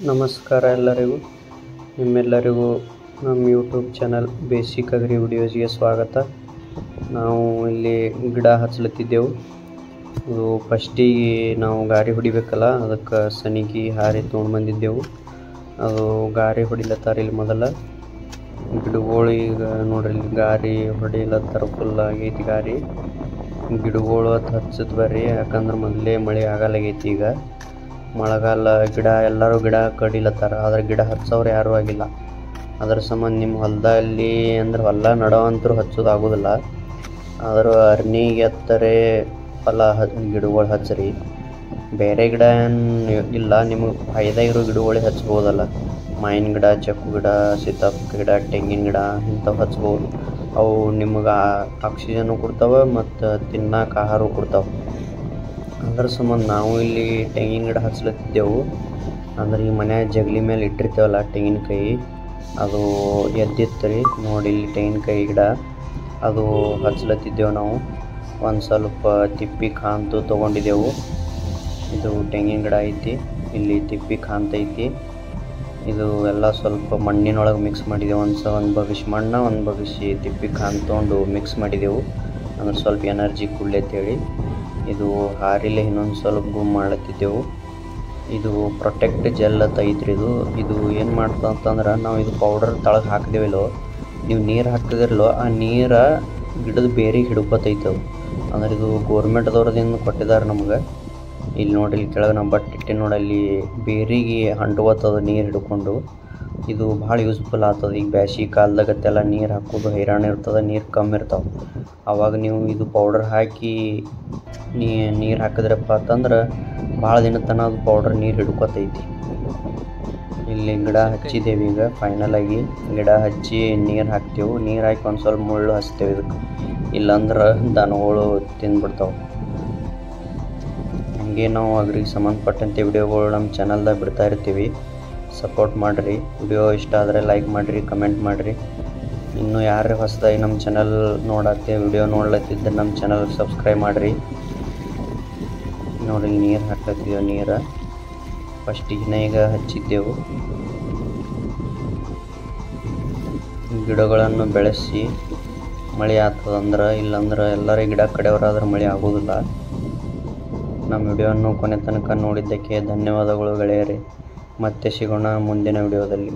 ನಮಸ್ಕಾರ ಎಲ್ಲರಿಗೂ. ನಿಮ್ಮೆಲ್ಲರಿಗೂ ನಮ್ಮ ಯೂಟ್ಯೂಬ್ ಚಾನಲ್ ಬೇಸಿಕ್ ಅಗ್ರಿ ವಿಡಿಯೋಸ್ಗೆ ಸ್ವಾಗತ. ನಾವು ಇಲ್ಲಿ ಗಿಡ ಹಚ್ಚಲತ್ತಿದ್ದೆವು. ಅದು ಫಸ್ಟಿಗೆ ನಾವು ಗಾರಿ ಹೊಡಿಬೇಕಲ್ಲ, ಅದಕ್ಕೆ ಸನಿಗಿ ಹಾರಿ ತೊಗೊಂಡು ಬಂದಿದ್ದೆವು. ಅದು ಗಾರಿ ಹೊಡಿಲತ್ತಾರ ಇಲ್ಲಿ ಮೊದಲ ಗಿಡಗಳು. ಈಗ ನೋಡ್ರಿ ಇಲ್ಲಿ ಗಾರಿ ಹೊಡಿಲತ್ತಾರ, ಫುಲ್ ಆಗೈತಿ ಗಾರಿ. ಗಿಡಗಳು ಹಚ್ಚತ್ ಬರ್ರಿ, ಯಾಕಂದ್ರೆ ಮೊದಲೇ ಮಳೆ ಆಗಲಾಗೈತಿ. ಈಗ ಮಳೆಗಾಲ, ಗಿಡ ಎಲ್ಲರೂ ಗಿಡ ಕಡಿಲತ್ತಾರ, ಆದರೆ ಗಿಡ ಹಚ್ಚೋರು ಯಾರೂ ಆಗಿಲ್ಲ. ಅದರ ಸಂಬಂಧ ನಿಮ್ಮ ಹೊಲದಲ್ಲಿ ಅಂದ್ರೆ ಹೊಲ ನಡೋವಂತರೂ ಹಚ್ಚೋದಾಗೋದಿಲ್ಲ. ಆದರೂ ಅರ್ನಿಗೆ ಎತ್ತರೆ ಹೊಲ ಗಿಡಗಳು ಹಚ್ಚ್ರಿ. ಬೇರೆ ಗಿಡ ಇಲ್ಲ, ನಿಮಗೆ ಫಾಯ್ದಾ ಇರೋ ಗಿಡಗಳೇ ಹಚ್ಬೋದಲ್ಲ. ಮಾವಿನ ಗಿಡ, ಚಕ್ಕು ಗಿಡ, ಸೀತಾಫಲ ಗಿಡ, ತೆಂಗಿನ ಗಿಡ ಇಂಥವು ಹಚ್ಬೋದು. ಅವು ನಿಮಗೆ ಆಕ್ಸಿಜನ್ನು ಕೊಡ್ತಾವೆ ಮತ್ತು ತಿನ್ನಕ್ಕೆ ಆಹಾರ ಕೊಡ್ತಾವೆ. ಅದ್ರ ಸಂಬಂಧ ನಾವು ಇಲ್ಲಿ ತೆಂಗಿನ ಗಿಡ ಹಚ್ಲತ್ತಿದ್ದೆವು. ಅಂದ್ರೆ ಈ ಮನೆ ಜಗಲಿ ಮೇಲೆ ಇಟ್ಟಿರ್ತೇವಲ್ಲ ತೆಂಗಿನಕಾಯಿ, ಅದು ಎದ್ದಿತ್ತು ರೀ. ನೋಡಿ ಇಲ್ಲಿ ತೆಂಗಿನಕಾಯಿ ಗಿಡ ಅದು ಹಚ್ಲತ್ತಿದ್ದೆವು ನಾವು. ಒಂದು ಸ್ವಲ್ಪ ತಿಪ್ಪಿ ಕಾಂತು ತೊಗೊಂಡಿದ್ದೆವು. ಇದು ತೆಂಗಿನ ಗಿಡ ಐತಿ, ಇಲ್ಲಿ ತಿಪ್ಪಿ ಕಾಂತೈತಿ. ಇದು ಎಲ್ಲ ಸ್ವಲ್ಪ ಮಣ್ಣಿನೊಳಗೆ ಮಿಕ್ಸ್ ಮಾಡಿದೆವು. ಒಂದು ಬಗಸಿ ಮಣ್ಣು, ಒಂದು ಬಗಸಿ ತಿಪ್ಪಿ ಕಾಂತ ತೊಗೊಂಡು ಮಿಕ್ಸ್ ಮಾಡಿದೆವು, ಅಂದ್ರೆ ಸ್ವಲ್ಪ ಎನರ್ಜಿ ಕೊಡ್ಲತ್ತೇಳಿ. ಇದು ಹಾರಿಲೆ ಇನ್ನೊಂದು ಸ್ವಲ್ಪ ಗುಮ್ ಮಾಡ್ಲತ್ತಿದ್ದೆವು. ಇದು ಪ್ರೊಟೆಕ್ಟ್ ಜೆಲ್ ಅಂತ ಐತ್ರಿ. ಇದು ಏನು ಮಾಡ್ತದೆ ಅಂತಂದ್ರೆ, ನಾವು ಇದು ಪೌಡರ್ ತಳಗೆ ಹಾಕಿದೇವಿಲ್ಲೋ, ನೀವು ನೀರು ಹಾಕಿದಿರಲ್ಲೋ, ಆ ನೀರು ಗಿಡದ ಬೇರಿಗೆ ಹಿಡ್ಕೊತೈತವು. ಅಂದ್ರೆ ಇದು ಗೋರ್ಮೆಂಟ್ದವ್ರದಿಂದ ಕೊಟ್ಟಿದ್ದಾರೆ ನಮ್ಗೆ. ಇಲ್ಲಿ ನೋಡ್ರಿ, ಇಲ್ಲಿ ಕೆಳಗೆ ನಾವು ಬಟ್ಟೆ ಇಟ್ಟೆ ನೋಡಿ, ಅಲ್ಲಿ ಬೇರಿಗೆ ಅಂಟ್ಕೋತದ ನೀರು ಹಿಡ್ಕೊಂಡು. ಇದು ಭಾಳ ಯೂಸ್ಫುಲ್ ಆಗ್ತದೆ. ಈಗ ಬ್ಯಾಸಿಗೆ ಕಾಲದಾಗತ್ತೆಲ್ಲ ನೀರು ಹಾಕೋದು ಹೈರಾಣ ಇರ್ತದೆ, ನೀರು ಕಮ್ಮಿ ಇರ್ತಾವೆ. ಆವಾಗ ನೀವು ಇದು ಪೌಡರ್ ಹಾಕಿ ನೀರು ಹಾಕಿದ್ರಪ್ಪ ಅಂತಂದ್ರೆ ಭಾಳ ದಿನ ತನಕ ಅದು ಪೌಡರ್ ನೀರು ಹಿಡ್ಕೊತೈತಿ. ಇಲ್ಲಿ ಗಿಡ ಹಚ್ಚಿದ್ದೇವೆ. ಈಗ ಫೈನಲಾಗಿ ಗಿಡ ಹಚ್ಚಿ ನೀರು ಹಾಕ್ತೇವೆ. ನೀರು ಹಾಕಿ ಒಂದು ಸ್ವಲ್ಪ ಮುಳ್ಳು ಹಚ್ತೇವೆ ಇದಕ್ಕೆ, ಇಲ್ಲಾಂದ್ರೆ ದನಗಳು ತಿಂದ್ಬಿಡ್ತಾವೆ. ಹಾಗೆ ನಾವು ಅಗ್ರಿಗೆ ಸಂಬಂಧಪಟ್ಟಂತೆ ವಿಡಿಯೋಗಳು ನಮ್ಮ ಚಾನಲ್ದಾಗ ಬಿಡ್ತಾ ಇರ್ತೀವಿ. ಸಪೋರ್ಟ್ ಮಾಡಿರಿ. ವಿಡಿಯೋ ಇಷ್ಟ ಆದರೆ ಲೈಕ್ ಮಾಡಿರಿ, ಕಮೆಂಟ್ ಮಾಡಿರಿ. ಇನ್ನೂ ಯಾರು ಹೊಸದಾಗಿ ನಮ್ಮ ಚಾನಲ್ ವಿಡಿಯೋ ನೋಡ್ಲತ್ತಿದ್ದರೆ ನಮ್ಮ ಚಾನಲ್ ಸಬ್ಸ್ಕ್ರೈಬ್ ಮಾಡಿರಿ. ನೋಡಿ ನೀರು ಹಾಕ್ಲತ್ತಿದ್ದೆವು. ನೀರು ಫಸ್ಟಿಗೆ ಈಗ ಹಚ್ಚಿದ್ದೆವು. ಗಿಡಗಳನ್ನು ಬೆಳೆಸಿ ಮಳೆ ಆಗ್ತದಂದ್ರೆ, ಇಲ್ಲಾಂದ್ರೆ ಎಲ್ಲರೂ ಗಿಡ ಕಡೆಯವರಾದ್ರೆ ಮಳೆ ಆಗೋದಿಲ್ಲ. ನಮ್ಮ ವಿಡಿಯೋವನ್ನು ಕೊನೆ ತನಕ ನೋಡಿದ್ದಕ್ಕೆ ಧನ್ಯವಾದಗಳು ಗೆಳೆಯರೇ. ಮತ್ತೆ ಸಿಗೋಣ ಮುಂದಿನ ವಿಡಿಯೋದಲ್ಲಿ.